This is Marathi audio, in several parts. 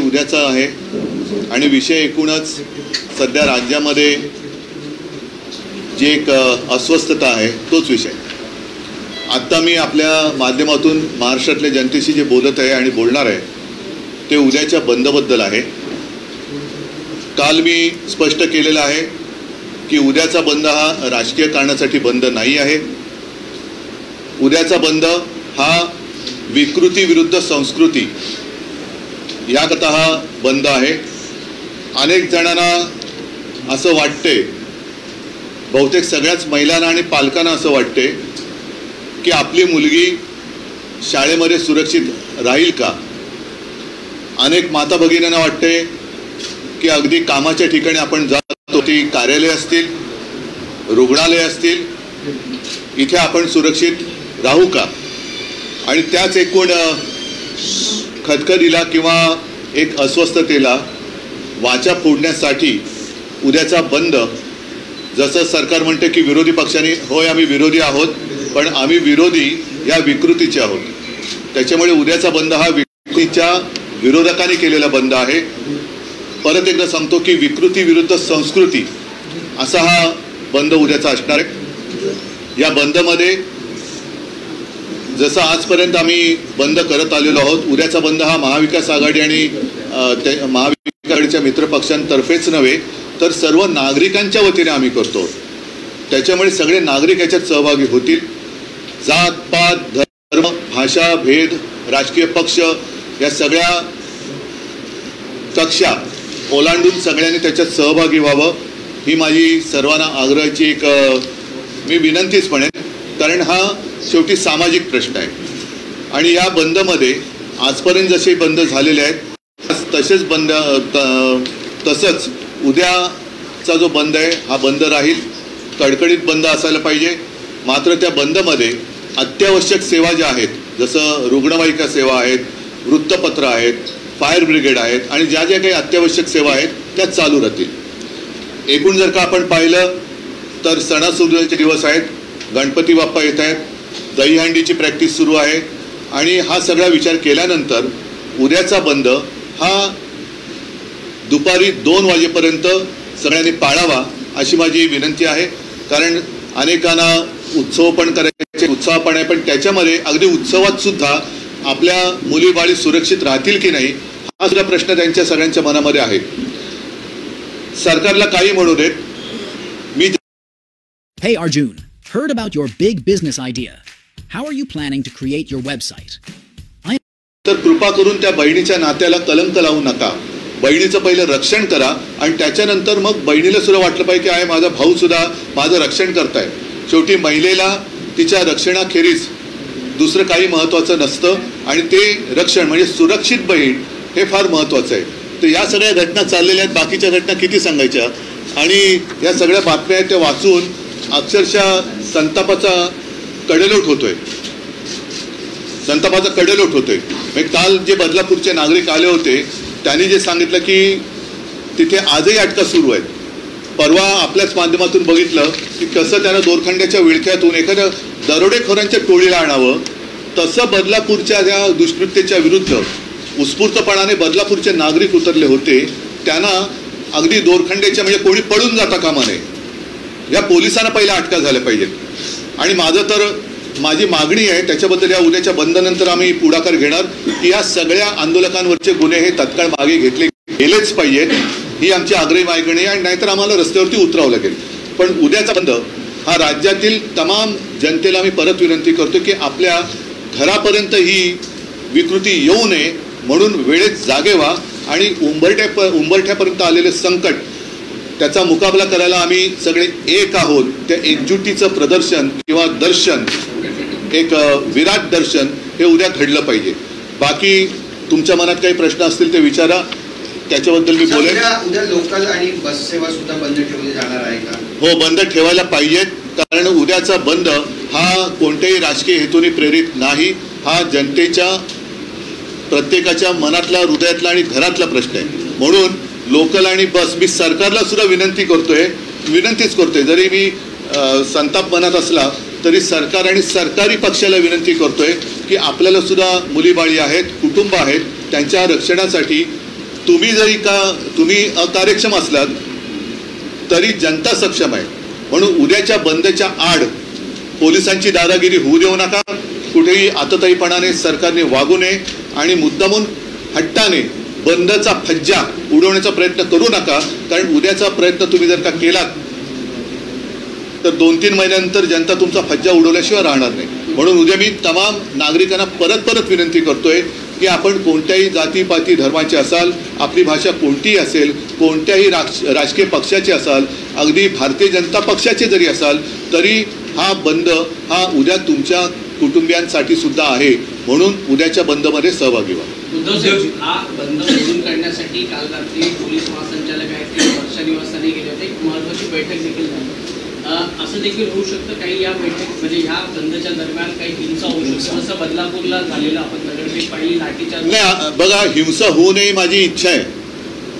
उद्याचा आहे आणि विषय एकूणच सध्या राज्यामध्ये जी एक अस्वस्थता आहे तोच विषय. आत्ता मी आपल्या माध्यमातून महाराष्ट्रातल्या जनतेशी जे बोलत आहे आणि बोलणार आहे ते उद्याच्या बंदबद्दल आहे. काल मी स्पष्ट केलेलं आहे की उद्याचा बंद हा राजकीय कारणासाठी बंद नाही आहे. उद्याचा बंद हा विकृती विरुद्ध संस्कृती याकरता हा बंद आहे. अनेक जणांना असं वाटते, बहुतेक सगळ्याच महिलांना आणि पालकांना असं वाटते की आपली मुलगी शाळेमध्ये सुरक्षित राहील का. अनेक माता भगिनींना वाटते की अगदी कामाच्या ठिकाणी आपण जातो, ती कार्यालय असतील, रुग्णालय असतील, इथे आपण सुरक्षित राहू का. आणि त्याच एकूण खदखदीला किंवा एक अस्वस्थतेला वाचा फोडण्यासाठी उद्याचा बंद, जसं सरकार म्हणते की विरोधी पक्षांनी, होय आम्ही विरोधी आहोत, पण आम्ही विरोधी या विकृतीचे आहोत. त्याच्यामुळे उद्याचा बंद हा विकृतीच्या विरोधकांनी केलेला बंद आहे. परत एकदा सांगतो की विकृती विरुद्ध संस्कृती असा हा बंद उद्याचा असणार आहे. या बंदमध्ये जसं आजपर्यंत आम्ही बंद करत आलेलो आहोत, उद्याचा बंद हा महाविकास आघाडी आणि महाविकास आघाडीच्या मित्रपक्षांतर्फेच नव्हे तर सर्व नागरिकांच्या वतीने आम्ही करतो. त्याच्यामुळे सगळे नागरिक याच्यात सहभागी होतील. जात पात धर्म भाषा भेद राजकीय पक्ष या सगळ्या कक्षा ओलांडून सगळ्यांनी त्याच्यात सहभागी व्हावं ही माझी सर्वांना आग्रहाची एक मी विनंतीच म्हणेन. कारण हा शेवटी सामाजिक प्रश्न आहे आणि या बंदमध्ये आजपर्यंत जसे बंद झालेले आहेत तसेच बंद तसंच उद्याचा जो बंद आहे हा बंद राहील. कडकडीत बंद असायला पाहिजे. मात्र त्या बंदमध्ये अत्यावश्यक सेवा ज्या आहेत, जसं रुग्णवाहिका सेवा आहेत, वृत्तपत्र आहेत, फायर ब्रिगेड आहेत आणि ज्या ज्या काही अत्यावश्यक सेवा आहेत त्या चालू राहतील. एकूण जर का आपण पाहिलं तर सणासुदीचे दिवस आहेत, गणपती बाप्पा येत आहेत, दहीहंडीची प्रॅक्टिस सुरू आहे आणि हा सगळा विचार केल्यानंतर उद्याचा बंद हा दुपारी 2 वाजेपर्यंत सगळ्यांनी पाळावा अशी माझी विनंती आहे. कारण अनेकांना उत्सव पण करायचे, उत्साह पण आहे, पण त्याच्यामध्ये अगदी उत्सवात सुद्धा आपल्या मुलीबाळी सुरक्षित राहतील की नाही हा सुद्धा प्रश्न त्यांच्या सगळ्यांच्या मनामध्ये आहे. सरकारला काही म्हणू देत. मी Hey Arjun, heard about your big business idea. How are you planning to create your website? तर कृपा करून त्या बहिणीच्या नात्याला कलंक लावू नका. बहिणीचं पहिलं रक्षण करा आणि त्याच्यानंतर मग बहिणीला सुद्धा वाटलं पाहिजे की आहे माझा भाऊ सुद्धा माझं रक्षण करताय. शेवटी महिलेला तिच्या रक्षणाखेरीज दुसरं काही महत्त्वाचं नसतं आणि ते रक्षण म्हणजे सुरक्षित बहीण हे फार महत्त्वाचं आहे. तर या सगळ्या घटना चाललेल्या आहेत. बाकीच्या घटना किती सांगायच्या आणि या सगळ्या बातम्या आहेत त्या वाचून अक्षरशः संतापाचा कडेलोट होतोय. म्हणजे काल जे बदलापूरचे नागरिक आले होते त्यांनी जे सांगितलं की तिथे आजही अटका सुरू आहेत. परवा आपल्याच माध्यमातून बघितलं की कसं त्यानं दोरखंड्याच्या विळख्यातून एखाद्या दरोडेखोरांच्या टोळीला आणावं. तसं बदलापूरच्या त्या दुष्कृत्याच्या विरुद्ध उत्स्फूर्तपणाने बदलापूरचे नागरिक उतरले होते. त्यांना अगदी दोरखंड्याच्या म्हणजे कोणी पडून जाता कामा नये. या पोलिसांना पहिल्या अटका झाल्या पाहिजेत. आणि माझी मागणी आहे त्याच्याबद्दल या उद्याच्या बंदनंतर आम्ही पुढाकार घेणार की या सगळ्या आंदोलकांवरचे गुन्हे हे तत्काळ मागे घेतले गेलेच पाहिजेत ही आमची आग्रही मागणी आहे. आणि नाहीतर आम्हाला रस्त्यावरती उतरावं लागेल. पण उद्याचा बंद हा राज्यातील तमाम जनतेला मी परत विनंती करतो की आपल्या घरापर्यंत ही विकृती येऊ नये म्हणून वेळेत जागे व्हा आणि उंबरठ्यापर्यंत आलेले संकट त्याचा मुकाबला करायला आम्ही सगळे एक आहोत. त्या एकजुटीचं प्रदर्शन किंवा दर्शन, एक विराट दर्शन हे उद्या घडलं पाहिजे. बाकी तुमच्या मनात काही प्रश्न असतील ते विचारा, त्याच्याबद्दल मी बोलेन. उद्या लोकल आणि बस सेवा सुद्धा बंद ठेवली जाणार आहे का? हो, बंद ठेवायला पाहिजेत. कारण उद्याचा बंद हा कोणत्याही राजकीय हेतूने प्रेरित नाही. हा जनतेच्या प्रत्येकाच्या मनातला, हृदयातला आणि घरातला प्रश्न आहे. म्हणून लोकल आणि बस मी सरकारला सुद्धा विनंतीच करतोय. जरी मी संताप मनात असला तरी सरकार आणि सरकारी पक्षाला विनंती करतोय की आपल्याला सुद्धा मुलीबाळी आहेत, कुटुंब आहेत, त्यांच्या रक्षणासाठी तुम्ही अकार्यक्षम असलात तरी जनता सक्षम आहे. म्हणून उद्याच्या बंदच्या आड पोलिसांची दादागिरी होऊ देऊ नका. कुठेही आतताईपणाने सरकारने वागू नये आणि मुद्दामून हट्टाने बंदचा फज्जा उडवण्याचा प्रयत्न करू नका. कारण उद्याचा प्रयत्न तुम्ही जर का केलात तर 2-3 महिन्यानंतर जनता तुमचा फज्जा उडवल्याशिवाय राहणार नाही. म्हणून उद्या मी तमाम नागरिकांना परत विनंती करतोय की आपण कोणत्याही जातीपाती धर्माचे असाल, आपली भाषा कोणतीही असेल, कोणत्याही राजकीय पक्षाचे असाल, अगदी भारतीय जनता पक्षाचे जरी असाल तरी हा बंद हा उद्या तुमच्या कुटुंबियांसाठी सुद्धा आहे. म्हणून उद्याच्या बंदमध्ये सहभागी व्हा. हा बंद मोडून काढण्यासाठी काल रात्री पोलीस महासंचालक आहेत ते वर्षा निवासस्थानी गेले होते. एक महत्त्वाची बैठक देखील झाली. असं देखील होऊ शकतं काही या बैठक म्हणजे ह्या बंदच्या दरम्यान काही हिंसा होऊ शकतं जसं बदलापूरला झालेलं आपण दगडफेक पाहिली, लाठीचार्ज. नाही बघा, हिंसा होऊ नये माझी इच्छा आहे.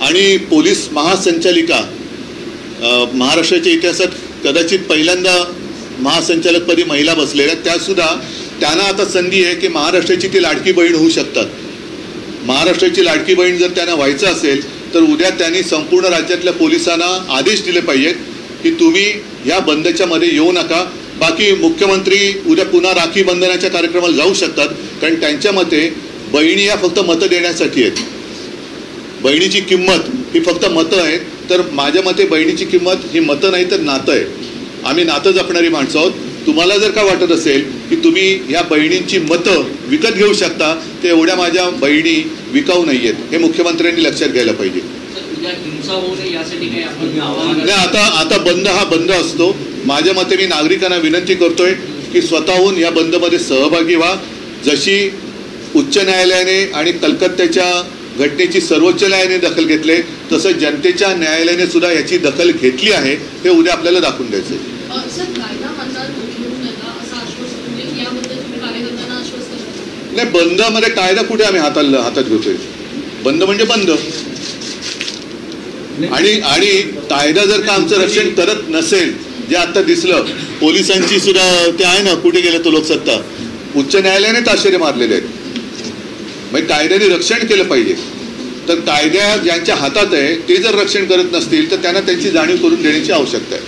आणि पोलीस महासंचालिका महाराष्ट्राच्या इतिहासात कदाचित पहिल्यांदा महासंचालकपदी महिला बसलेल्या, त्यासुद्धा त्यांना आता संधी आहे की महाराष्ट्राची ती लाडकी बहीण होऊ शकतात. महाराष्ट्राची लाडकी बहीण जर त्यांना व्हायचं असेल तर उद्या त्यांनी संपूर्ण राज्यातल्या पोलिसांना आदेश दिले पाहिजेत की तुम्ही या बंदच्या मध्ये येऊ नका. बाकी मुख्यमंत्री उद्या पुन्हा राखी बंधनाच्या कार्यक्रमाला जाऊ शकतात. कारण त्यांच्या मते बहिणी या फक्त मतं देण्यासाठी आहेत. बहिणीची किंमत ही फक्त मतं आहेत. तर माझ्या मते बहिणीची किंमत ही मतं नाही तर नातं आहे. आम्ही नातं जपणारी माणसं आहोत. तुम्हाला जर का वाटत असेल की तुम्ही या बहिणींची मतं विकत घेऊ शकता ते एवढ्या माझ्या बहिणी विकाऊ नाही आहेत. हे मुख्यमंत्र्यांनी लक्षात घ्यायला पाहिजे. नाही आता बंद हा बंद असतो. माझ्या मते मी नागरिकांना विनंती करतोय की स्वतःहून या बंदमध्ये सहभागी व्हा. जशी उच्च न्यायालयाने आणि कलकत्त्याच्या घटनेची सर्वोच्च न्यायालयाने दखल घेतली तसं जनतेच्या न्यायालयाने सुद्धा याची दखल घेतली आहे. हे उद्या आपल्याला दाखवून द्यायचं आहे. नाही बंदमध्ये कायदा कुठे आम्ही हातात घेतोय. बंद म्हणजे बंद. आणि कायदा जर का आमचं रक्षण करत नसेल, जे आता दिसलं पोलिसांची सुद्धा ते आहे ना, कुठे गेले तो लोकसत्ता, उच्च न्यायालयाने ताशेरे मारलेले आहेत. म्हणजे कायद्याने रक्षण केलं पाहिजे. तर कायद्या ज्यांच्या हातात आहे ते जर रक्षण करत नसतील तर त्यांना त्यांची जाणीव करून देण्याची आवश्यकता आहे.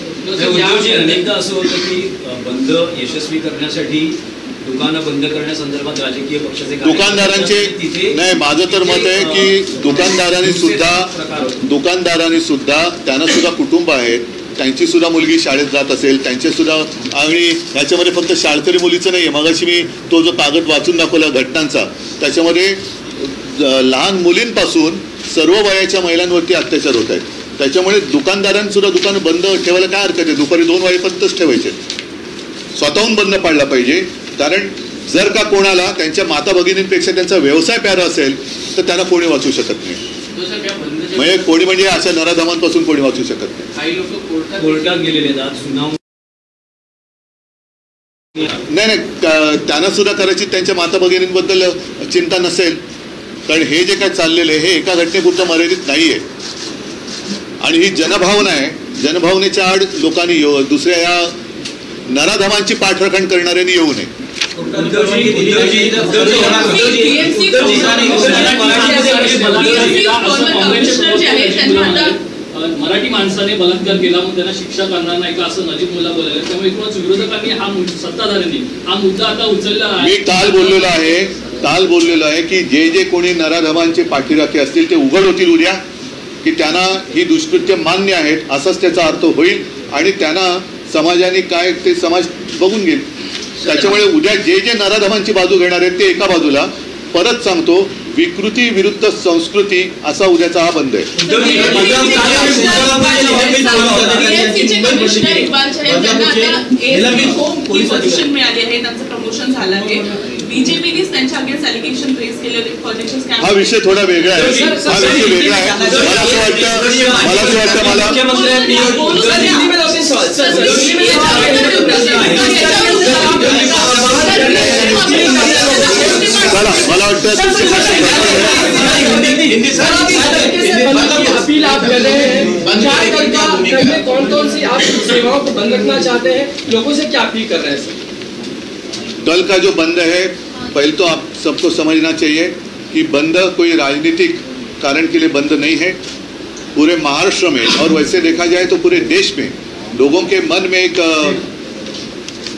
अनेकदा असं होतं की बंद यशस्वी करण्यासाठी दुकानं बंद करण्यासंदर्भात राजकीय पक्षाचे दुकानदारांचे नाही, माझं तर मत आहे की दुकानदारांनी सुद्धा त्यांना सुद्धा कुटुंब आहेत, त्यांची सुद्धा मुलगी शाळेत जात असेल, त्यांचे सुद्धा. आणि ह्याच्यामध्ये फक्त शाळकरी मुलीचं नाही आहे. मगाशी मी तो जो कागद वाचून दाखवला घटनांचा, त्याच्यामध्ये लहान मुलींपासून सर्व वयाच्या महिलांवरती अत्याचार होत आहेत. त्याच्यामुळे दुकानदारांसुद्धा दुकानं बंद ठेवायला काय हरकत आहे. दुपारी 2 वाजेपर्यंतच ठेवायचे. स्वतःहून बंद पाडला पाहिजे. कारण जर का कोणाला त्यांच्या माता भगिनींपेक्षा त्यांचा व्यवसाय प्यारा असेल तर त्यांना कोणी वाचू शकत नाही. म्हणजे कोणी म्हणजे अशा नराधमांपासून कोणी वाचू शकत नाही. कोर्टात गेलेले नाही त्यांना सुद्धा कदाचित त्यांच्या माता भगिनींबद्दल चिंता नसेल. कारण हे जे काय चाललेलं आहे हे एका घटनेपुरतं मर्यादित नाही आहे. आणि ही जनभावना आहे. जनभावनेच्या आड लोकांनी दुसऱ्या या नराधमांची पाठराखण करणाऱ्यांनी येऊ नये. मराठी माणसाने बलात्कार केला मग त्यांना शिक्षा करणार नाही का असं नजीब मुल्ला बोलायला. त्यामुळे एकूणच विरोधकांनी हा सत्ताधाऱ्यांनी हा मुद्दा आता उचलला आहे. मी काल बोललेलो आहे की जे कोणी नराधमांचे पाठीराखे असतील ते उघड होतील उद्या, की त्यांना ही दुष्कृत्य मान्य आहेत असाच त्याचा अर्थ होईल. आणि त्यांना समाजाने काय ते समाज बघून घेईल. त्याच्यामुळे उद्या जे नराधमांची बाजू घेणार आहेत ते एका बाजूला. परत सांगतो, विकृती विरुद्ध संस्कृती असा उद्याचा हा बंद आहे. हा विषय थोडा वेगळा आहे. मला असं वाटतं अपील आप कर रहे हैं, कौन सी आप सेवाओं को बंद रखना चाहते हैं, लोगों से क्या अपील कर रहे हैं सर? कल का जो बंद है, पहले तो आप सबको समझना चाहिए कि बंद कोई राजनीतिक कारण के लिए बंद नहीं है। पूरे महाराष्ट्र में और वैसे देखा जाए तो पूरे देश में लोगों के मन में एक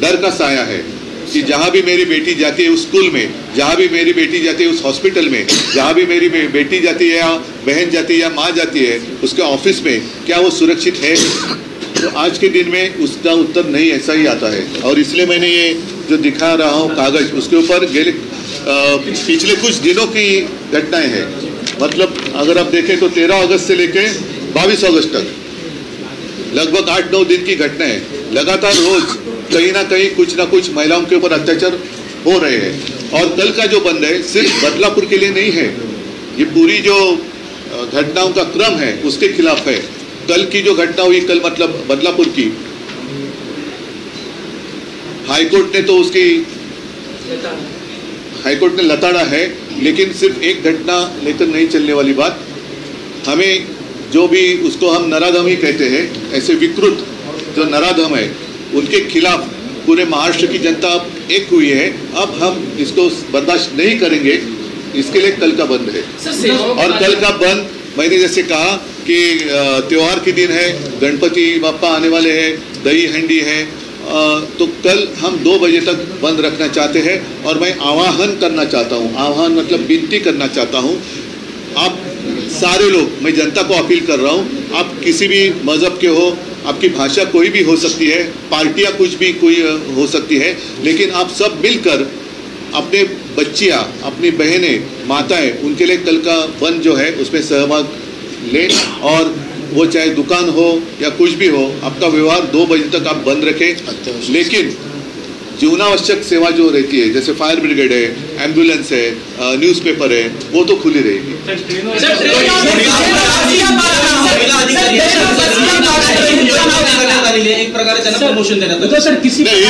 डर का साया है कि जहाँ भी मेरी बेटी जाती है उस स्कूल में, जहाँ भी मेरी बेटी जाती है उस हॉस्पिटल में, जहाँ भी मेरी बेटी जाती है या बहन जाती है या माँ जाती है उसके ऑफिस में, क्या वो सुरक्षित है? तो आज के दिन में उसका उत्तर नहीं ऐसा ही आता है। और इसलिए मैंने ये जो दिखा रहा हूँ कागज, उसके ऊपर पिछले कुछ दिनों की घटनाएं हैं। मतलब अगर आप देखें तो 13 अगस्त से लेकर 22 अगस्त तक लगभग 8-9 दिन की घटना है। लगातार रोज कहीं ना कहीं कुछ ना कुछ महिलाओं के ऊपर अत्याचार हो रहे हैं। और कल का जो बंद है सिर्फ बदलापुर के लिए नहीं है, ये पूरी जो घटनाओं का क्रम है उसके खिलाफ है। कल की जो घटना हुई, कल मतलब बदलापुर की, हाईकोर्ट ने तो उसकी हाईकोर्ट ने लताड़ा है, लेकिन सिर्फ एक घटना लेकर नहीं चलने वाली बात। हमें जो भी उसको हम नराधम ही कहते हैं, ऐसे विकृत जो नराधम है उनके खिलाफ पूरे महाराष्ट्र की जनता अब एक हुई है। अब हम इसको बर्दाश्त नहीं करेंगे, इसके लिए कल का बंद है। और कल का बंद मैंने जैसे कहा कि त्योहार के दिन है, गणपति बाप्पा आने वाले हैं, दही हंडी है, तो कल हम 2 बजे तक बंद रखना चाहते हैं। और मैं आह्वान करना चाहता हूँ, आह्वान मतलब विनती करना चाहता हूँ, आप सारे लोग, मैं जनता को अपील कर रहा हूँ, आप किसी भी मज़हब के हो, आपकी भाषा कोई भी हो सकती है, पार्टियाँ कुछ भी कोई हो सकती है, लेकिन आप सब मिलकर अपने बच्चियाँ, अपनी बहनें, माताएं, उनके लिए कल का बंद जो है उसमें सहभाग लें। और वो चाहे दुकान हो या कुछ भी हो, आपका व्यवहार 2 बजे तक आप बंद रखें। लेकिन जीवनावश्यक सेवा जो रहती है, जैसे फायर ब्रिगेड है, एम्बुलेंस है, न्यूज़पेपर है, वो तो खुली रहेगी। एक प्रकारे त्यांना प्रमोशन देण्यात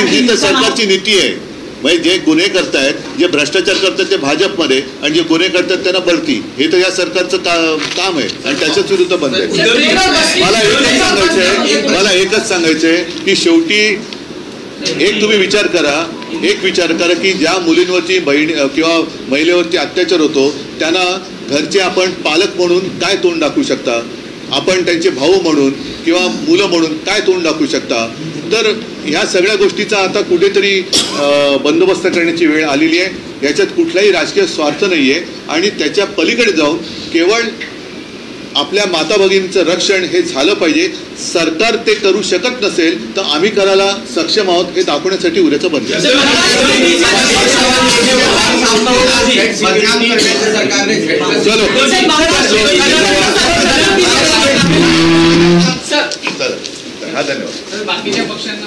ही तर सरकारची नीती आहे। म्हणजे जे गुन्हे करतायत, जे भ्रष्टाचार करतात ते भाजपमध्ये, आणि जे गुन्हे करतात त्यांना बढती, हे तर या सरकारचं काम आहे आणि त्याच्याच विरुद्ध बंद आहे। मला एकच सांगायचं आहे की शेवटी एक तुम्ही विचार करा की ज्या मुलींवरती किंवा महिलेवरती अत्याचार होतो त्यांना घरचे आपण पालक म्हणून काय तोंड दाखवू शकता, आपण त्यांचे भाऊ म्हणून किंवा मुलं म्हणून काय तोंड दाखवू शकता। तर ह्या सगळ्या गोष्टीचा आता कुठेतरी बंदोबस्त करण्याची वेळ आलेली आहे। याच्यात कुठलाही राजकीय स्वार्थ नाही आहे आणि त्याच्या पलीकडे जाऊन केवळ आपल्या माता भगिनींचं रक्षण हे झालं पाहिजे। सरकार ते करू शकत नसेल तर आम्ही करायला सक्षम आहोत हे दाखवण्यासाठी उद्याचं बंद आहे। चलो हा धन्यवाद। बाकीच्या पक्षांना